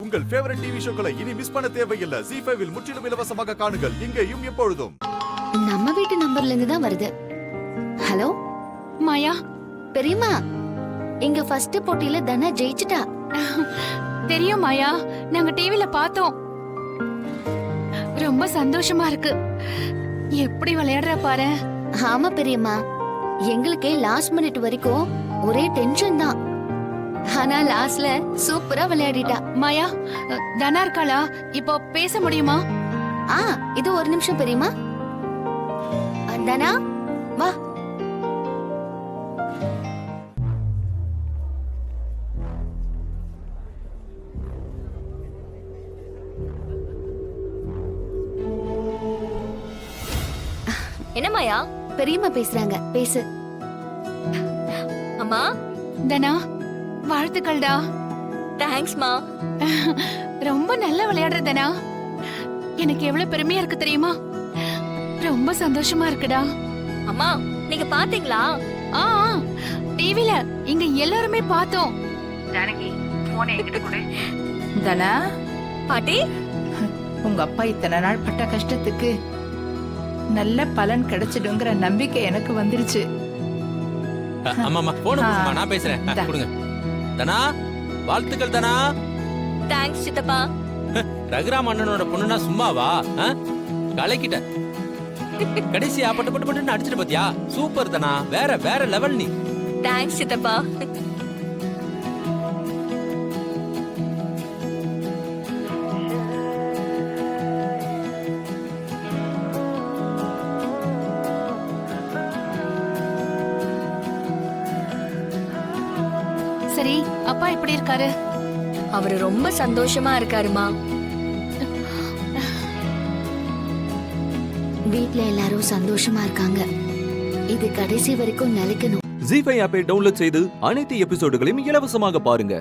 உங்கள் favourite TV ஷோக்களை இனி miss பண்ண தேவையில்லை. ZEE5 இல் முற்றிலும் இலவசமாக காணுங்கள். இங்கேயும் எப்பொழுதும். நம்ம வீட்டு நம்பர்ல இருந்து தான் வருது. ஹலோ மாயா. பெரியம்மா, இங்க ஃபர்ஸ்ட் போட்டியில தனா ஜெயிச்சிட்டா. தெரியும் மாயா, நாங்க டிவில பார்த்தோம். ரொம்ப சந்தோஷமா இருக்கு. எப்படி விளையாடுற பாரு. ஆமா பெரியம்மா, எங்களுக்கே லாஸ்ட் மினிட் வரைக்கும் ஒரே டென்ஷன் தான். ஆனா லாஸ்ட்ல சூப்பரா விளையாடிட்டா. மாயா, தனா இருக்காளா? இப்போ பேச முடியுமா? இது ஒரு நிமிஷம் பெரியம்மா. தனா வா. என்ன மாயா? பெரியம்மா பேசுறாங்க, பேசு. அம்மா. தனா, வாழ்த்துக்கள்டா. தேங்க்ஸ்மா. ரொம்ப நல்லா விளையாடுற தனா. எனக்கு எவ்வளவு பெருமையா இருக்கு தெரியுமா? ரொம்ப சந்தோஷமா இருக்குடா. அம்மா, நீங்க பாத்தீங்களா? டிவில இங்க எல்லாருமே பார்த்தோம். ஜானகி, போனை என்கிட்ட கொடு. தனா பாட்டி, உங்க அப்பா இத்தனை நாள் பட்ட கஷ்டத்துக்கு நல்ல பலன் கிடைச்சிடுங்கிற நம்பிக்கை எனக்கு வந்துருச்சு. அம்மா போன் கொடுமா, நான் பேசுறேன். கொடுங்க. தனா, வாழ்த்துக்கள் தனா. தேங்க்ஸ் சித்தப்பா. ரகுராம் அண்ணனோட பொண்ணுனா சும்மாவா? கலைக்கிட்ட கடைசியா பட்டு பட்டு பட்டு அடிச்சிட்டு பாத்தியா? சூப்பர் தனா, வேற வேற லெவல் நீ. தேங்க்ஸ் சித்தப்பா. சரி, அப்பா எப்படி இருக்காரு? அவரு ரொம்ப சந்தோஷமா இருக்காருமா. வீட்ல எல்லாரும் சந்தோஷமா இருக்காங்க. இது கடைசி வரைக்கும் நிலைக்கணும். ZEE5 ஆப்பை டவுன்லோட் செய்து அனைத்து எபிசோடுகளையும் இலவசமாக பாருங்க.